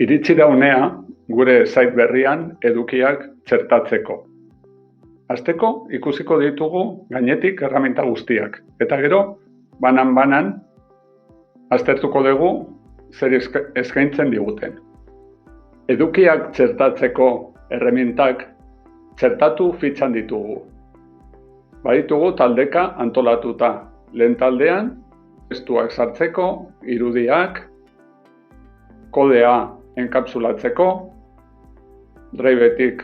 Iritsi da unea gure site berrian edukiak txertatzeko. Hasteko ikusiko ditugu gainetik erreminta guztiak. Eta gero, banan aztertuko dugu zer eskaintzen diguten. Edukiak txertatzeko erremintak txertatu fitxan ditugu. Baditugu taldeka antolatuta. Lehen taldean, testuak sartzeko, irudiak, kodea enkapsulatzeko, drivetik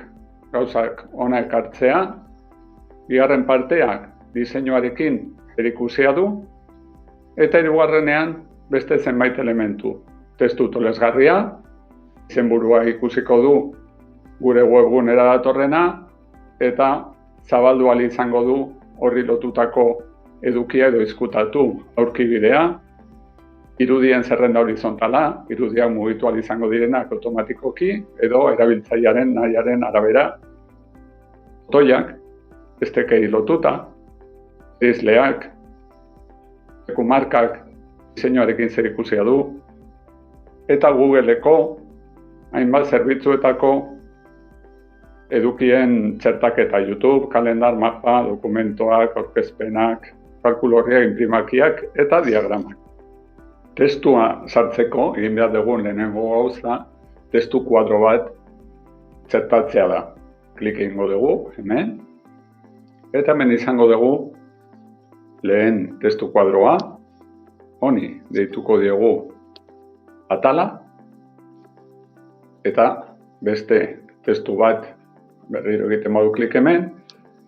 gauzak ona ekartzea, bigarren parteak diseinuarekin zerikusia du, eta hirugarrenean beste zenbait elementu. Testu tolesgarria, izenburua ikusiko du gure webgunera datorrena, eta zabaldu ahal izango du horri lotutako edukia edo izkutatu aurkibidea, irudien zerrenda horizontala, irudiak mugitu ahal izango direnak automatikoki, edo erabiltzailearen nahiaren arabera. Fotoiak, estekei lotuta, isleak, markak diseinuarekin zerikusia du, eta Google-eko hainbat zerbitzuetako edukien txertaketa YouTube, kalendar, mapa, dokumentoak, aurkezpenak, kalkulorriak, inprimakiak eta diagramak. Testua sartzeko, egin behar dugun lehenengo gauza, testu kuadro bat txertatzea da. Klik egingo dugu, hemen. Eta hemen izango dugu lehen testu kuadroa, honi deituko diogu atala, eta beste testu bat berriro egiten modu klik hemen,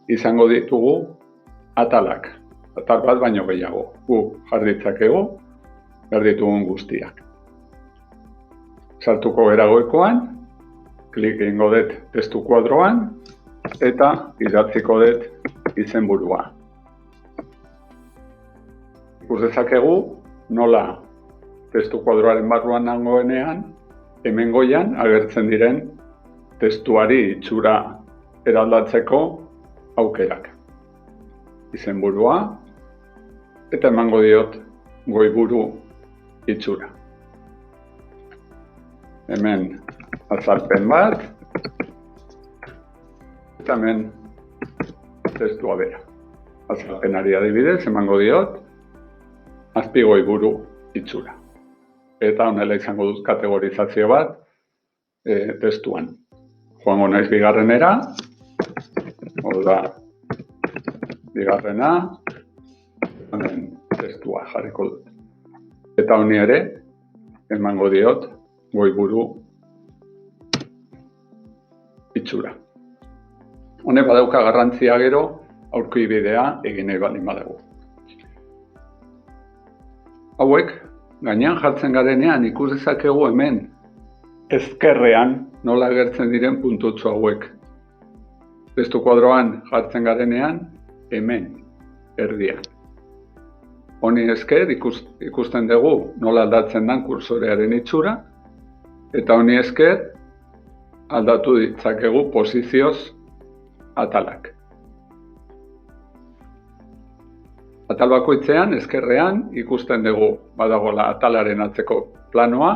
izango ditugu atalak. Atal bat baino gehiago. Gu jarritzakegu behar ditugun guztiak. Sartuko gara goikoan, klik egingo dut testu kuadroan, eta idatziko dut izenburua. Ikus dezakegu nola testu kuadroaren barruan nagoenean, hemen goian agertzen diren testuari itxura eraldatzeko aukerak. Izenburua, eta emango diot goiburu itxura. Hemen azalpen bat, eta hemen testua bera. Azalpenari adibidez, emango diot azpi goiburu itxura. Eta honela izango dut kategorizazio bat testuan. Joango naiz bigarrenera, da bigarrena, hemen testua jarriko dut. Eta honi ere, emango diot goiburu itxura. Honek badauka garrantzia gero, aurkibidea egin nahi baldin badugu. Hauek, gainean jartzen garenean ikus dezakegu hemen ezkerrean nola agertzen diren puntutxo hauek. Testu kuadroan jartzen garenean hemen erdian. Honi esker ikusten dugu nola aldatzen den kursorearen itxura, eta honi esker aldatu ditzakegu posizioz atalak. Atal bakoitzean, ezkerrean, ikusten dugu badagoela atalaren atzeko planoa,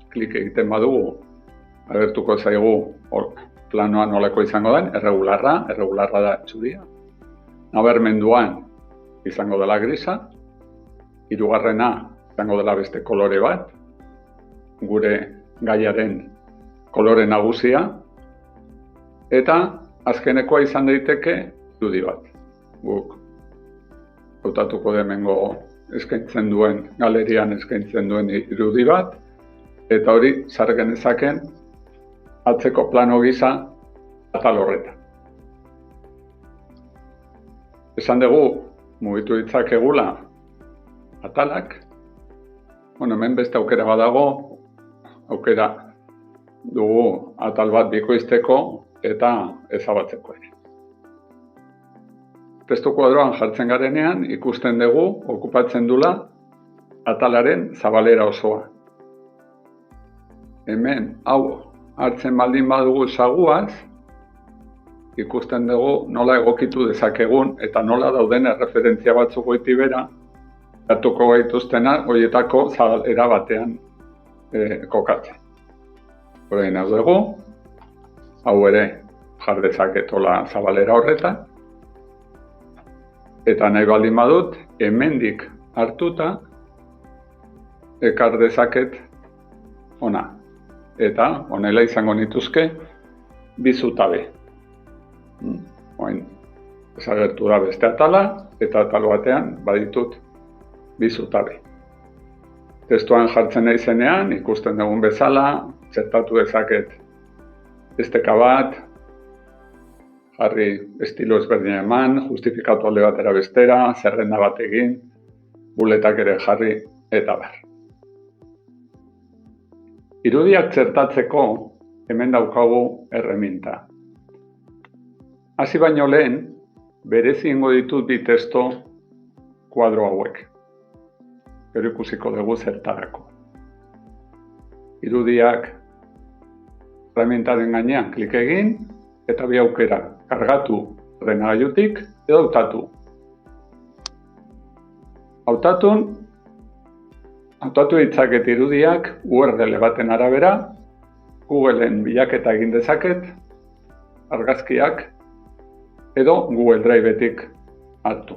klik egiten badugu, agertuko zaigu planoa nolako izango den, erregularra da txuria. Nabarmenduan izango dela grisa, hirugarrena izango dela beste kolore bat, gure gaiaren kolore nagusia, eta azkenekoa izan daiteke irudi bat. Guk hautatuko hemengo eskaintzen duen, galerian eskaintzen duen irudi bat, eta hori sar genezaken atzeko plano gisa atal horretan. Esan dugu, mugitu ditzakegula atalak. Hemen beste aukera badago, aukera dugu atal bat bikoizteko eta ezabatzeko ere. Testu kuadroan jartzen garenean ikusten dugu okupatzen dula atalaren zabalera osoa. Hemen hau hartzen baldin badugu zaguaz, ikusten dugu nola egokitu dezakegun eta nola dauden erreferentzia batzuk goiti bera, datuko gaituztenak horietako zabalera batean kokatzen. Orain hau dugu, hau ere jar dezaketola zabalera horretan, eta nahi baldin badut, hemendik hartuta, ekar dezaket ona. Eta honela izango nituzke, bi zutabe. Oin, desagertu da beste atala, eta atal batean baditut bi zutabe. Testuan jartzen naizenean, ikusten dugun bezala, txertatu dezaket esteka bat, jarri estilo ezberdin eman, justifikatu alde batera bestera, zerrenda bat egin, buletak ere jarri, eta bar. Irudiak txertatzeko hemen daukagu erreminta. Hasi baino lehen, berezi ingo ditut bi testo kuadro hauek. Gero ikusiko dugu zertarako. Irudiak erremintaren gainean klik egin, eta bi aukera, kargatu ordenagailutik edo hautatu. Hautatu ditzaket irudiak URL baten arabera, Googleen bilaketa egin dezaket, argazkiak, edo Google Drivetik hartu.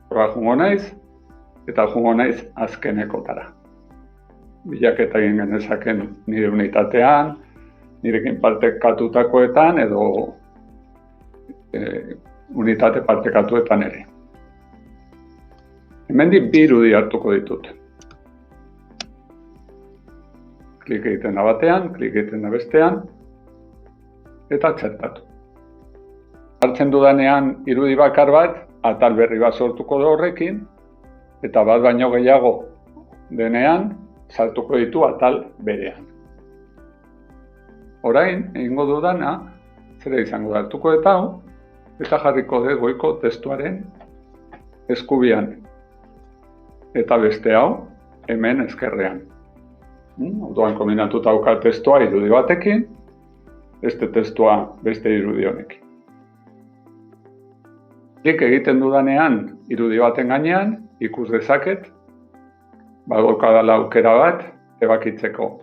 Horra jungo naiz, eta jungo naiz azkenekotara. Bilaketa egin genezaken nire unitatean, nirekin partekatutakoetan, edo unitate partekatuetan ere. Hemendik bi irudi hartuko ditut. Klik egiten da batean, klik egiten da bestean, eta txertatu. Hartzen dudanean irudi bakar bat, atal berri bat sortuko da horrekin, eta bat baino gehiago denean, sartuko ditu atal berean. Orain, egingo dudana, zera izango da hartuko eta hau, eta jarriko dut goiko testuaren eskubian. Eta beste hau, hemen ezkerrean. Orduan kombinatuta dauka testua irudi batekin, beste testua beste irudi honekin. Klik egiten dudanean irudi baten gainean, ikus dezaket, badaukadala aukera bat ebakitzeko.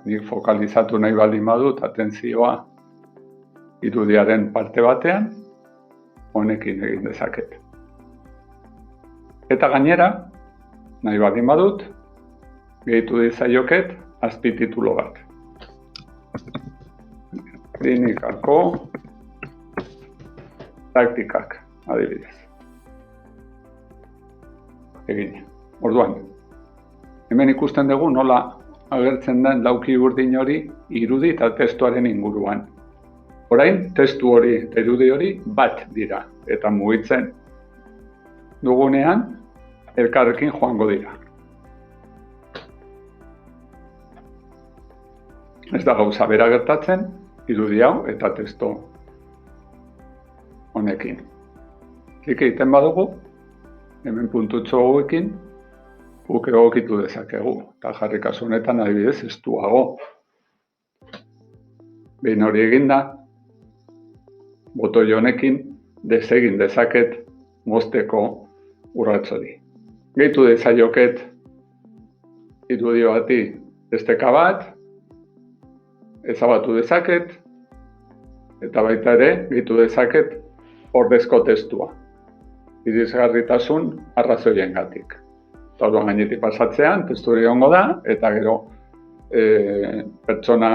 Nik fokalizatu nahi baldin badut atentzioa irudiaren parte batean, honekin egin dezaket. Eta gainera, nahi baldin badut, gehitu dizaioket azpititulu bat. Klinikako praktikak, adibidez. Egin. Orduan, hemen ikusten dugu nola agertzen den lauki urdin hori irudi eta testuaren inguruan. Orain, testu hori eta irudi hori bat dira, eta mugitzen dugunean elkarrekin joango dira. Ez da gauza bera gertatzen, irudi hau eta testo honekin. Klik egiten badugu, hemen puntutxo hauekin, guk egokitu dezakegu. Eta jarri kasu honetan adibidez estuago. Behin hori eginda, botoi honekin desegin dezaket mozteko urrats hori. Gehitu dezaioket irudi bati esteka bat, ezabatu dezaket, eta baita ere, gehitu dezaket ordezko testua. Irisgarritasun arrazoiengatik. Orduan gainetik pasatzean, testu hori egongo da, eta gero pertsona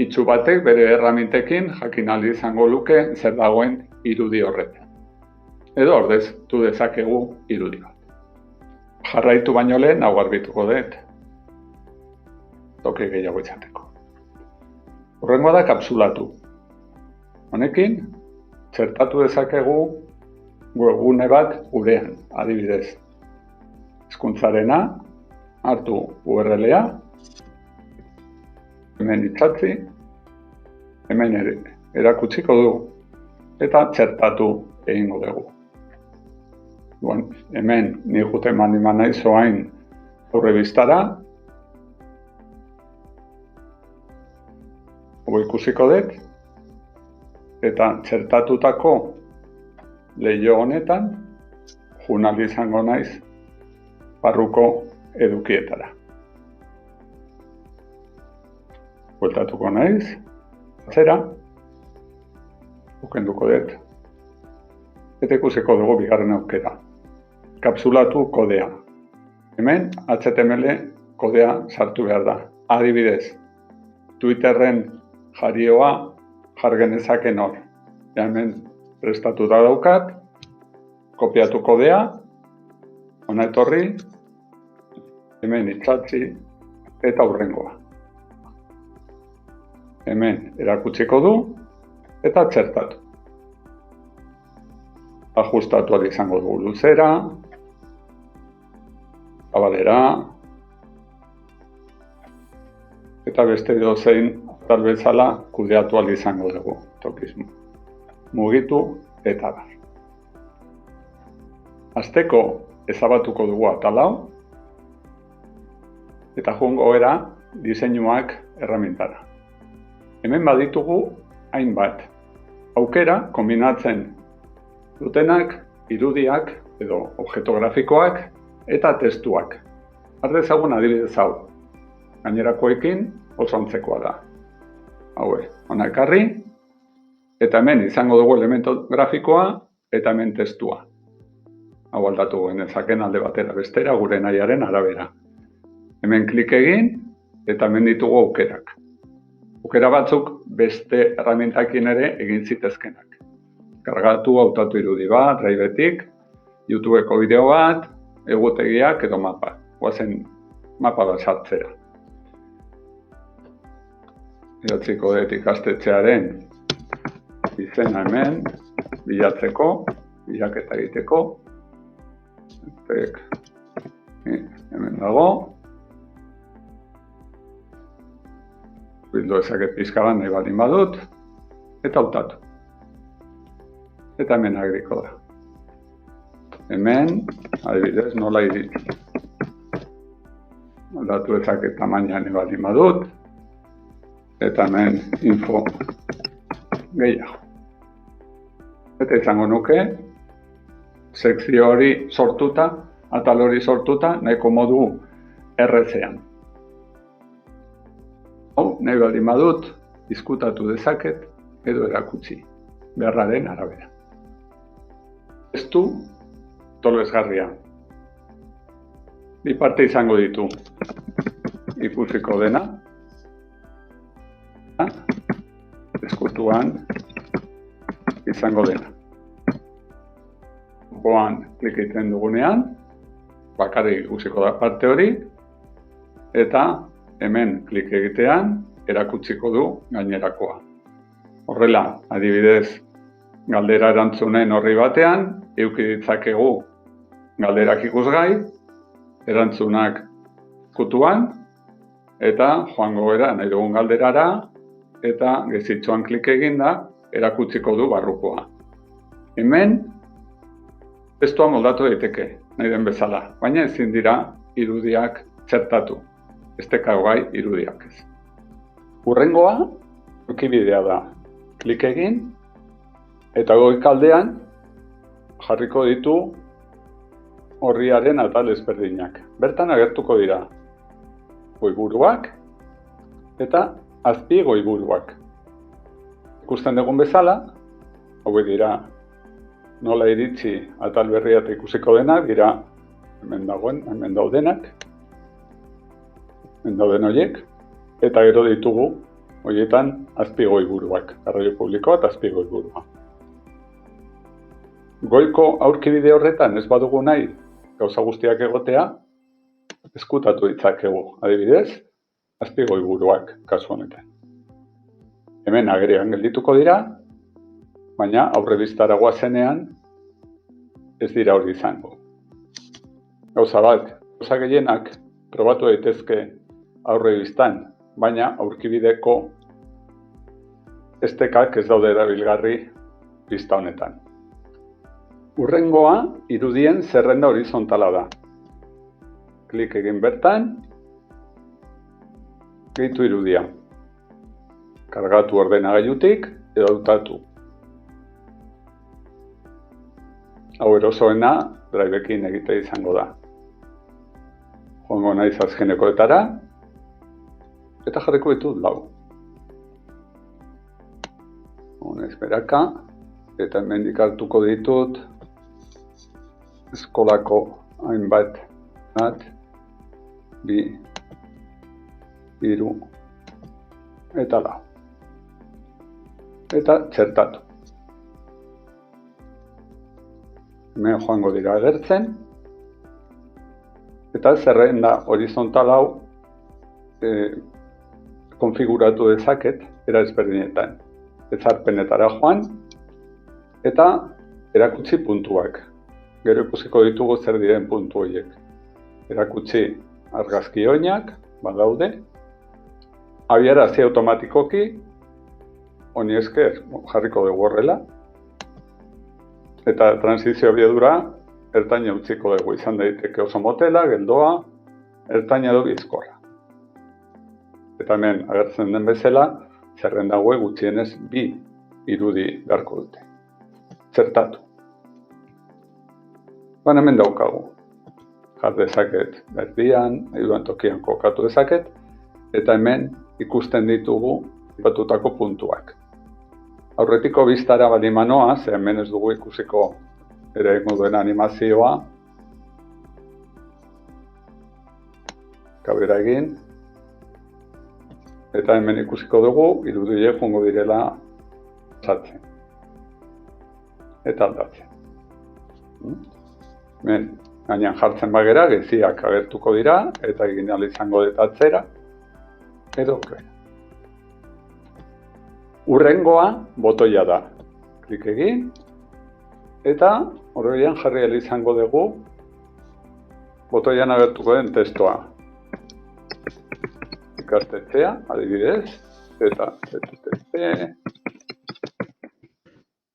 itsu batek bere erramintekin jakin aldi izango luke zer dagoen irudi horretan. Edo ordeztu dezakegu irudi bat. Jarraitu baino lehen, hau garbituko dut. Toki gehiago izateko. Horrengoa da kapsulatu. Honekin, txertatu dezakegu webgune bat gurean, adibidez. Hizkuntzarena, hartu URL-a, hemen itzatzi, hemen erakutsiko du, eta txertatu egingo dugu. Hemen ni jute eman nahi zoain aurrebistara, ikusiko dut, eta txertatutako leiho honetan joan izango naiz barruko edukietara. bueltatuko naiz, zera, ukenduko dut, eta ikusiko dugu bigarren aukera. Kapsulatu kodea. Hemen HTML kodea sartu behar da. Adibidez, Twitterren jarioa jar genezaken hor. Hemen prestatuta daukat, kopiatu kodea, hona etorri, hemen itxatzi eta hurrengoa. Hemen erakutsiko du eta txertatu. Ajustatu ahal izango dugu luzera, zabalera, eta beste edozein tal bezala kudeatu ahal izango dugu tokiz mugitu eta bar. Hasteko ezabatuko dugu atal hau eta joango gara diseinuak erramintara. Hemen baditugu hainbat aukera kombinatzen dutenak, irudiak edo objektu grafikoak eta testuak. Har dezagun adibidez hau. Gainerakoekin oso antzekoa da. Haue, hona ekarri, eta hemen izango dugu elementu grafikoa eta hemen testua. Hau aldatu genezaken alde batera bestera gure nahiaren arabera. Hemen klik egin eta hemen ditugu aukerak. Aukera batzuk beste erramintakin ere egin zitezkenak. Kargatu, hautatu irudi bat, Drivetik, YouTubeko bideo bat, egutegiak edo mapa. Guazen mapa bat sartzera. Idatziko dut ikastetxearen izena hemen, bilatzeko, bilaketa egiteko. Hemen dago. Bildu ezaket pizka bat nahi baldin badut, eta hautatu. Eta hemen agriko da. Hemen, adibidez, nola iritsi. Aldatu ezaket tamaina nahi baldin badut, eta hemen info gehiago. Eta izango nuke, sekzio hori sortuta, atal hori sortuta, nahiko modu errezean. Hau, nahi baldin badut, izkutatu dezaket edo erakutsi, beharraren arabera. Testu tolesgarria. Bi parte izango ditu. Ikusiko dena. Ezkutuan izango dena. Goan klik egiten dugunean, bakarrik ikusiko da parte hori, eta hemen klik egitean erakutsiko du gainerakoa. Horrela, adibidez, galdera erantzunen horri batean, eduki ditzakegu galderak ikusgai, erantzunak kutuan, eta joango gara nahi dugun galderara, eta gezitxoan klik eginda, erakutsiko du barrukoa. Hemen, testua moldatu daiteke, nahi den bezala, baina ezin dira irudiak txertatu, estekau gai irudiak ez. Hurrengoa, ukibidea da, klik egin, eta goikaldean jarriko ditu horriaren atal ezberdinak. Bertan agertuko dira goiburuak eta azpi goiburuak. Ikusten dugun bezala, hauek dira nola iritsi atal berria eta ikusiko denak, dira hemen daudenak, hemen dauden horiek, eta gero ditugu horietan azpi goiburuak, garraio publikoa eta azpi goiburua. Goiko aurkibide horretan ez badugu nahi gauza guztiak egotea, ezkutatu ditzakegu, adibidez, azpi goiburuak kasu honetan. Hemen agerian geldituko dira, baina aurrebistara goazenean ez dira hori izango. Gauza bat, gauza gehienak probatu daitezke aurrebistan, baina aurkibideko estekak ez daude erabilgarri pista honetan. Hurrengoa, irudien zerrenda horizontala da. Klik egin bertan, gehitu irudia. Kargatu ordenagailutik edo hautatu. Hau erosoena, Drivekin egite izango da. Joango naiz azkenekoetara, eta jarriko ditut 4. honez beraka, eta hemendik hartuko ditut eskolako hainbat, bat, 2, 3, eta 4. Eta txertatu. Hemen joango dira agertzen, eta zerrenda horizontal hau konfiguratu dezaket era ezberdinetan. Ezarpenetara joan, eta erakutsi puntuak. Gero ikusiko ditugu zer diren puntu horiek. Erakutsi argazki oinak, badaude. Abiarazi automatikoki, honi esker jarriko dugu horrela. Eta transizio abiadura ertaina utziko dugu, izan daiteke oso motela, geldoa, ertaina edo bizkorra. Eta hemen agertzen den bezala, zerrenda hauek gutxienez 2 irudi beharko dute. Zertatu. Hemen daukagu. Jar dezaket berdian, nahi duan tokian kokatu dezaket, eta hemen ikusten ditugu batutako puntuak. Aurretiko biztara bali manoa, ze hemen ez dugu ikusiko ere egingo duen animazioa. Kabera egin. Eta hemen ikusiko dugu, irudiek joango direla sartzen. Eta aldatzen. Hemen gainean jartzen bagera, geziak agertuko dira, eta egin ahal izango dut atzera, edo aurrera. Hurrengoa botoia da. Klik egin, eta horrean jarri ahal izango dugu botoian agertuko den testoa. Ikastetxea, adibidez, eta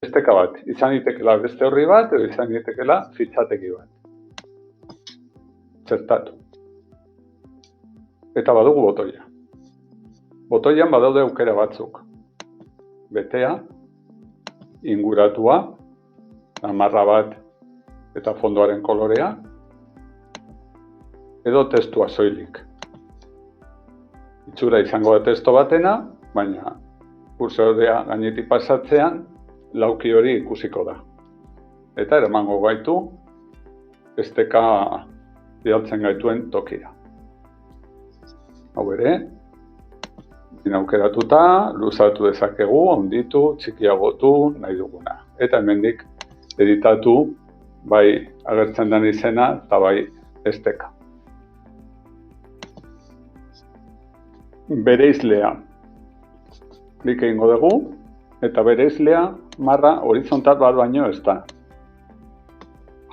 esteka bat. Izan ditekela beste horri bat, edo izan ditekela fitxategi bat. Zertatu. Eta badugu botoia. Botoian badaude aukera batzuk. Betea, inguratua, amarra bat eta fondoaren kolorea, edo testua soilik. Itxura izango da testo batena, baina kursorea gainetik pasatzean, lauki hori ikusiko da. Eta eramango gaitu, esteka bidaltzen gaituen tokira. Hau ere, aukeratuta, luzatu dezakegu, onditu, txikiagotu, nahi duguna. Eta hemendik editatu, bai agertzen den izena, eta bai esteka. Bereizlea. Klik egingo dugu, eta bereizlea marra horizontal bat baino ez da.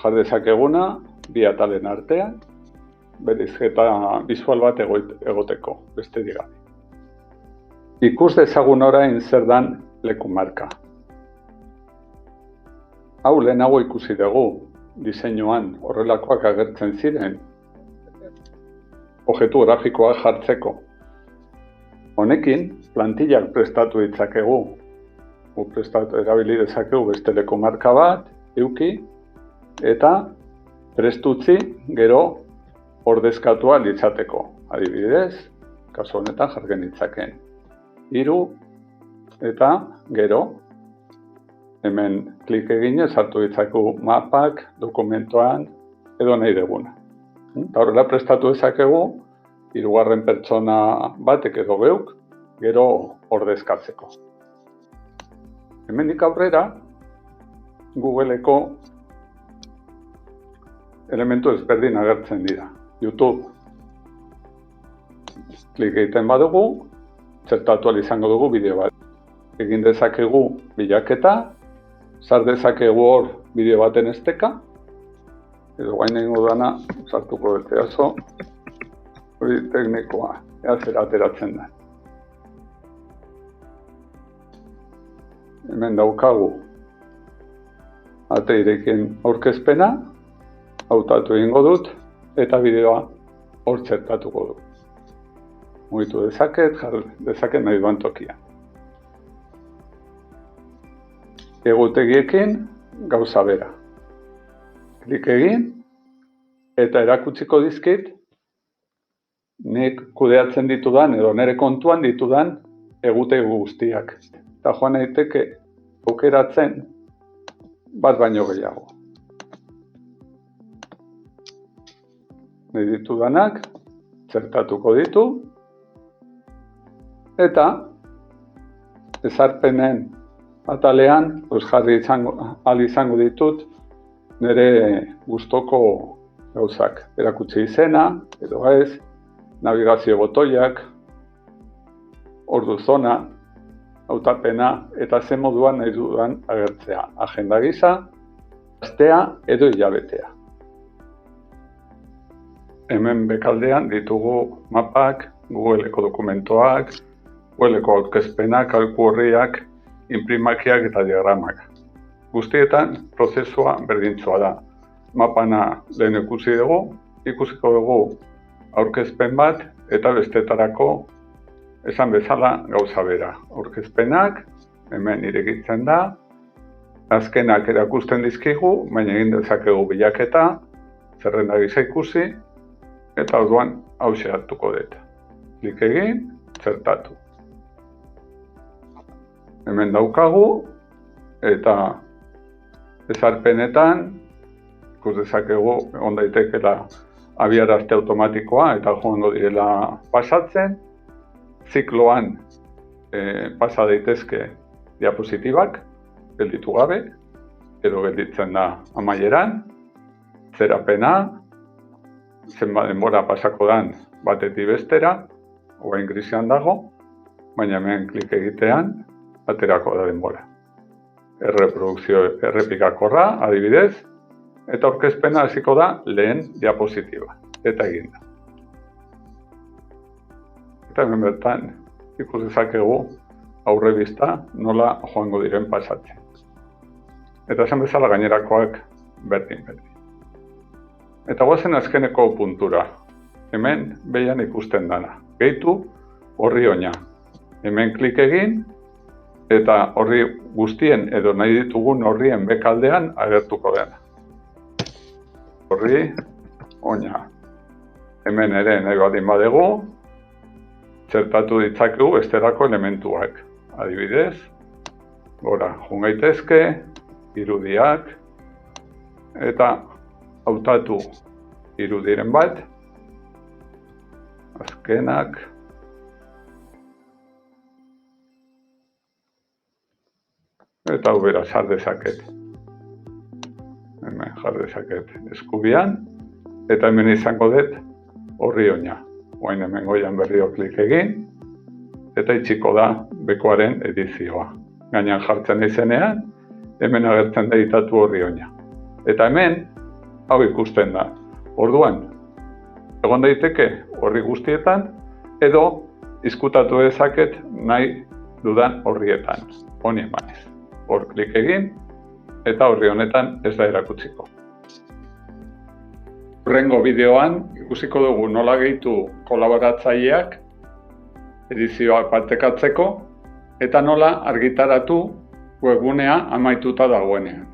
Jar dezakeguna, 2 atalen artean, bereizketa bisual bat egoteko, beste digabe. Ikus dezagun orain zer dan lekumarka. Hau lehenago ikusi dugu, diseinuan horrelakoak agertzen ziren, objektu grafikoak jartzeko. Honekin, plantillak prestatu ditzakegu. Erabili dezakegu beste lekumarka bat, eduki, eta prestutzi gero ordezkatua litzateko. Adibidez, kasu honetan jargen ditzaken. 3, eta gero, hemen klik eginez hartu ditzakegu mapak, dokumentoan, edo nahi duguna. Eta horrela prestatu dezakegu, 3. pertsona batek edo geuk, gero ordezkatzeko. Hemendik aurrera, Googleeko elementu ezberdin agertzen dira. YouTube. Klik egiten badugu, zertatu ahal izango dugu bideo bat. Egin dezakegu bilaketa, sar dezakegu hor bideo baten esteka, edo gain egingo dana, sartuko dut eazo, hori teknikoa, ea zer ateratzen da. Hemen daukagu ate irekien aurkezpena, hautatu egingo dut, eta bideoa hor txertatuko dut. Mugitu dezaket, jar dezaket nahi duan tokia. Egutegiekin gauza bera. Klik egin, eta erakutsiko dizkit, nik kudeatzen ditudan, edo nire kontuan ditudan egutegi guztiak. Eta joan daiteke aukeratzen bat baino gehiago. Nahi ditudanak txertatuko ditu eta ezarpenen atalean jarri izango ditut nire gustoko gauzak. Erakutsi izena, edo ez, navigazio botoiak, ordu zona, hautapena eta ze moduan nahi dudan agertzea. Agenda gisa, astea edo hilabetea. Hemen bekaldean ditugu mapak, Googleko dokumentoak, Googleko aurkezpenak, kalkuorriak, inprimakiak eta diagramak. Guztietan prozesua berdintzua da. Mapana lehen ikusi dugu, ikusiko dugu aurkezpen bat eta bestetarako esan bezala gauza bera. Aurkezpenak hemen irekitzen da, azkenak erakusten dizkigu, baina egin dezakegu bilaketa, zerrenda gisa ikusi, eta orduan hauxe hartuko dut. Klik egin, txertatu. Hemen daukagu, eta ezarpenetan, ikus dezakegu egon daitekela abiarazte automatikoa eta joango direla pasatzen. Zikloan pasa daitezke diapositibak, gelditu gabe, edo gelditzen da amaieran, zerapena, zenbat denbora pasako dan batetik bestera, orain grisean dago, baina hemen klik egitean, aterako da denbora. Erreprodukzio errepikakorra, adibidez, eta aurkezpena hasiko da lehen diapositiba, eta eginda. Eta hemen bertan ikus dezakegu aurrebista nola joango diren pasatzen. Eta esan bezala gainerakoak berdin. Eta goazen azkeneko puntura. Hemen behian ikusten dana. Gehitu horri oina. Hemen klik egin eta horri guztien edo nahi ditugun horrien bekaldean agertuko dena. Horri oina. Hemen ere nahi badin badegu, txertatu ditzakegu besterako elementuak. Adibidez, gora joan gaitezke, irudiak, eta hautatu irudiren bat, azkenak, eta hau bera jar dezaket. Hemen jar dezaket eskubian, eta hemen izango dut horri oina. Oain hemen goian berriro klik egin, eta itxiko da bekoaren edizioa. Gainan jartzen izenean, hemen agertzen da editatu horri oina. Eta hemen, hau ikusten da. Orduan, egon daiteke horri guztietan, edo izkutatu dezaket nahi dudan horrietan. Honi emanez. Hor klik egin, eta horri honetan ez da erakutsiko. Hurrengo bideoan ikusiko dugu nola gehitu kolaboratzaileak edizioak partekatzeko eta nola argitaratu webgunea amaituta dagoenean.